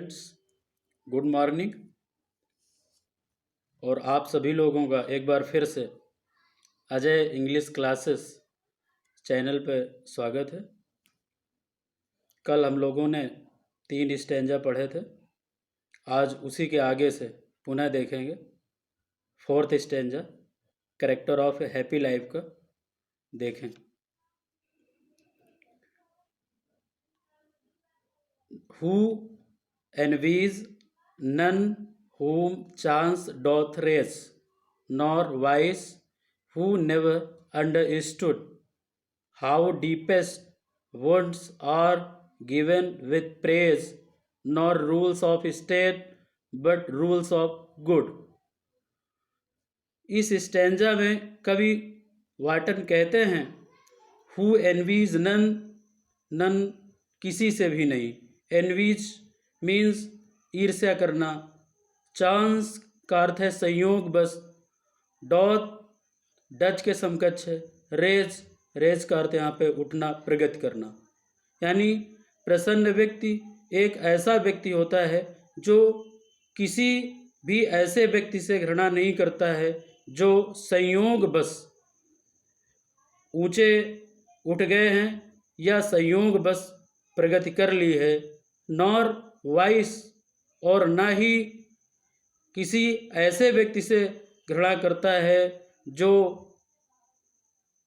Students, good morning. और आप सभी लोगों का एक बार फिर से अजय इंग्लिश क्लासेस चैनल पर स्वागत है। कल हम लोगों ने 3 स्टैंजा पढ़े थे। आज उसी के आगे से पुनः देखेंगे 4th stanza, character of A happy life का देखें। Who envies none whom chance doth raise, nor wise who never understood how deepest wants are given with praise, nor rules of state but rules of good। इस stanza में कवि वाटन कहते हैं who envies none, none किसी से भी नहीं। Envies means ईर्ष्या करना। चांस का अर्थ है संयोग बस। डॉथ डच के समकक्ष है। रेज, रेज का अर्थ यहाँ पे उठना, प्रगति करना। यानी प्रसन्न व्यक्ति एक ऐसा व्यक्ति होता है जो किसी भी ऐसे व्यक्ति से घृणा नहीं करता है जो संयोग बस ऊंचे उठ गए हैं या संयोग बस प्रगति कर ली है। नॉर वाइस, और ना ही किसी ऐसे व्यक्ति से घृणा करता है जो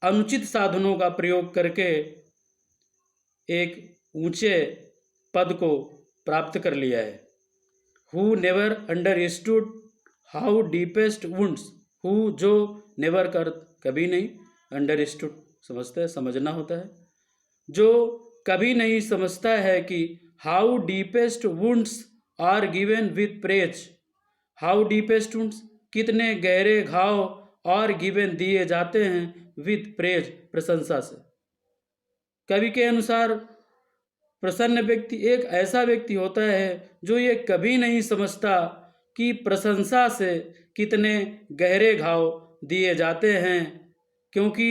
अनुचित साधनों का प्रयोग करके एक ऊंचे पद को प्राप्त कर लिया है। Who never understood how deepest wounds, who जो नेवर कर कभी नहीं, अंडरस्टूड समझते हैं, समझना होता है, जो कभी नहीं समझता है कि how deepest wounds are given with praise. How deepest wounds, कितने गहरे घाव और गिवन दिए जाते हैं विथ प्रेज, प्रशंसा से। कवि के अनुसार प्रसन्न व्यक्ति एक ऐसा व्यक्ति होता है जो ये कभी नहीं समझता कि प्रशंसा से कितने गहरे घाव दिए जाते हैं, क्योंकि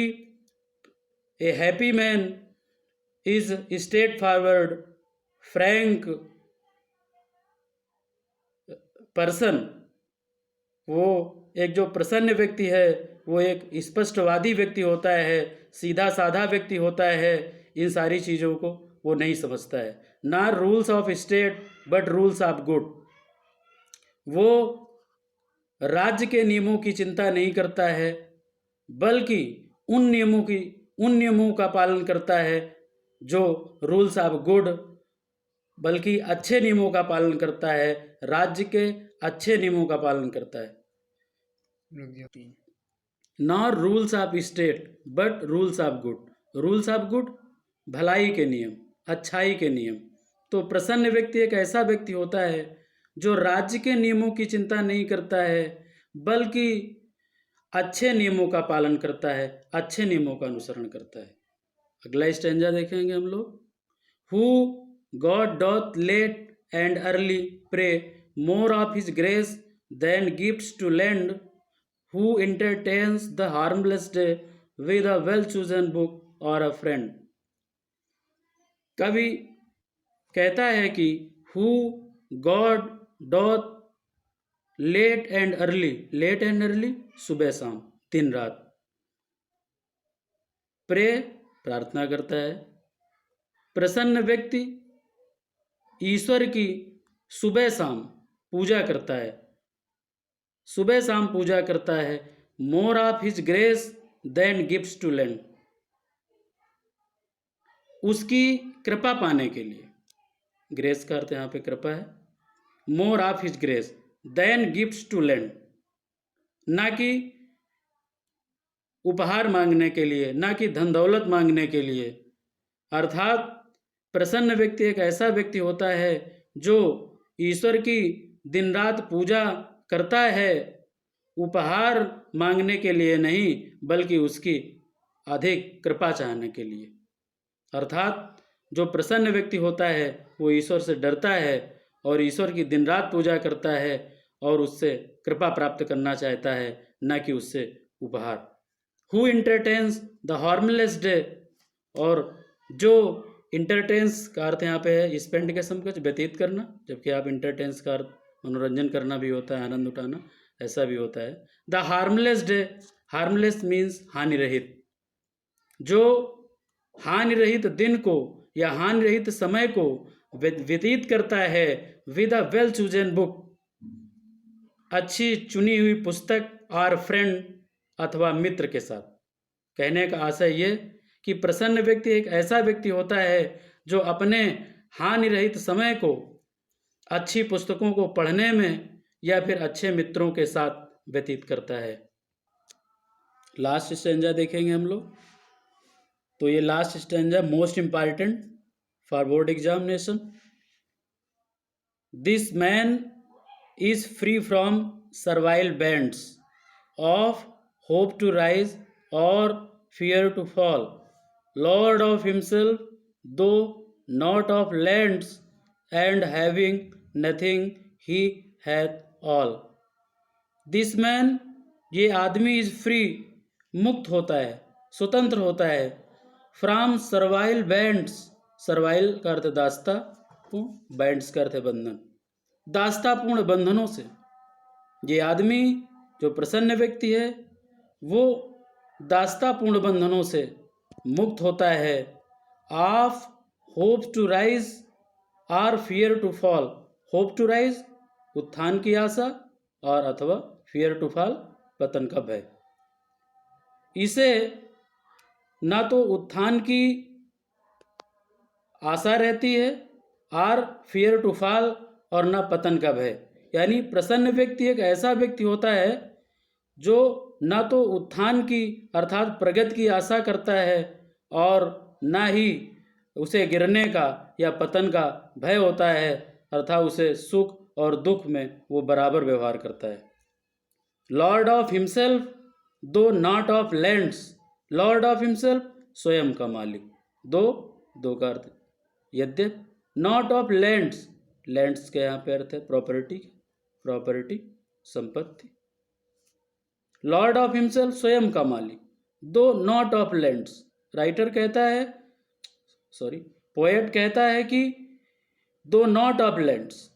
ए happy man is straight forward Frank person. वो एक जो प्रसन्न व्यक्ति है वो एक स्पष्टवादी व्यक्ति होता है, सीधा साधा व्यक्ति होता है। इन सारी चीज़ों को वो नहीं समझता है। ना rules of state but rules of good, वो राज्य के नियमों की चिंता नहीं करता है बल्कि उन नियमों का पालन करता है जो रूल्स ऑफ गुड, बल्कि अच्छे नियमों का पालन करता है, राज्य के अच्छे नियमों का पालन करता है। Not rules of state but rules of good, rules of good भलाई के नियम, अच्छाई के नियम। तो प्रसन्न व्यक्ति एक ऐसा व्यक्ति होता है जो राज्य के नियमों की चिंता नहीं करता है बल्कि अच्छे नियमों का पालन करता है, अच्छे नियमों का अनुसरण करता है। अगला स्टैंजा देखेंगे हम लोग। Who God doth late and early pray, more of his grace than gifts to lend, who entertains the harmless day with a well chosen book or a friend। कवि कहता है कि who God doth late and early, late and early सुबह शाम, दिन रात, pray प्रार्थना करता है। प्रसन्न व्यक्ति ईश्वर की सुबह शाम पूजा करता है, सुबह शाम पूजा करता है। More of his grace than gifts to lend, उसकी कृपा पाने के लिए, ग्रेस का अर्थ यहाँ पे कृपा है। More of his grace than gifts to lend, ना कि उपहार मांगने के लिए, ना कि धन दौलत मांगने के लिए। अर्थात प्रसन्न व्यक्ति एक ऐसा व्यक्ति होता है जो ईश्वर की दिन रात पूजा करता है, उपहार मांगने के लिए नहीं बल्कि उसकी अधिक कृपा चाहने के लिए। अर्थात जो प्रसन्न व्यक्ति होता है वो ईश्वर से डरता है और ईश्वर की दिन रात पूजा करता है और उससे कृपा प्राप्त करना चाहता है, न कि उससे उपहार। Who entertains the harmless day, और जो इंटरटेन्स का अर्थ यहाँ पे है स्पेंड के समकक्ष व्यतीत करना, जबकि आप इंटरटेन्स का अर्थ मनोरंजन करना भी होता है, आनंद उठाना, ऐसा भी होता है। The harmless day, harmless means हानि रहित। जो हानि रहित दिन को या हानि रहित समय को व्यतीत करता है with a well chosen book, अच्छी चुनी हुई पुस्तक, और फ्रेंड अथवा मित्र के साथ। कहने का आशय ये कि प्रसन्न व्यक्ति एक ऐसा व्यक्ति होता है जो अपने हानि रहित समय को अच्छी पुस्तकों को पढ़ने में या फिर अच्छे मित्रों के साथ व्यतीत करता है। लास्ट स्टैंजा देखेंगे हम लोग। तो ये last stanza most important for board examination. This man is free from servile bands of hope to rise और fear to fall, lord of himself, though not of lands, and having nothing he hath all. This man, ये आदमी is free, मुक्त होता है, स्वतंत्र होता है, from servile bands, servile का अर्थ दास्ता पूर्ण, बैंड्स का अर्थ बंधन, दास्तापूर्ण बंधनों से। ये आदमी जो प्रसन्न व्यक्ति है वो दास्तापूर्ण बंधनों से मुक्त होता है। ऑफ होप टू राइज और fear to fall, hope to rise उत्थान की आशा, और अथवा फियर टू फॉल पतन का भय। इसे ना तो उत्थान की आशा रहती है और फियर टू फॉल, और ना पतन का भय। यानी प्रसन्न व्यक्ति एक ऐसा व्यक्ति होता है जो ना तो उत्थान की अर्थात प्रगति की आशा करता है और ना ही उसे गिरने का या पतन का भय होता है, अर्थात उसे सुख और दुख में वो बराबर व्यवहार करता है। लॉर्ड ऑफ हिमसेल्फ दो not of lands, Lord of himself स्वयं का मालिक, दो का अर्थ यद्यप, नॉट ऑफ लैंड्स, लैंड्स के यहाँ पे अर्थ है प्रॉपर्टी, प्रॉपर्टी संपत्ति। लॉर्ड ऑफ हिमसेल्फ स्वयं का मालिक, दो नॉट ऑफ लैंड्स, राइटर कहता है, सॉरी पोएट कहता है कि दो नॉट ऑफ लैंड्स,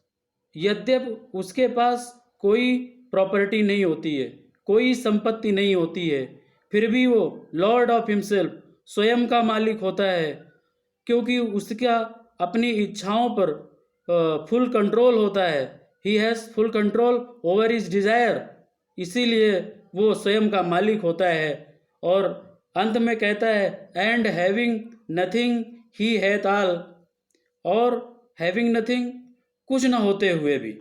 यद्यप उसके पास कोई प्रॉपर्टी नहीं होती है, कोई संपत्ति नहीं होती है, फिर भी वो लॉर्ड ऑफ हिमसेल्फ स्वयं का मालिक होता है, क्योंकि उसका अपनी इच्छाओं पर फुल कंट्रोल होता है। He has full control over his desire, इसीलिए वो स्वयं का मालिक होता है। और अंत में कहता है and having nothing he hath all, और हैविंग नथिंग कुछ न होते हुए भी,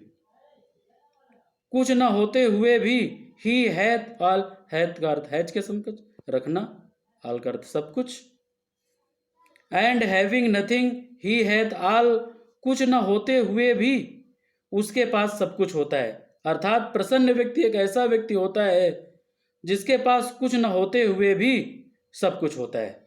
कुछ न होते हुए भी, ही हैथ ऑल, हैथ का अर्थ हैज के समकक्ष रखना, ऑल का अर्थ सब कुछ। And having nothing he hath all, कुछ न होते हुए भी उसके पास सब कुछ होता है। अर्थात प्रसन्न व्यक्ति एक ऐसा व्यक्ति होता है जिसके पास कुछ न होते हुए भी सब कुछ होता है।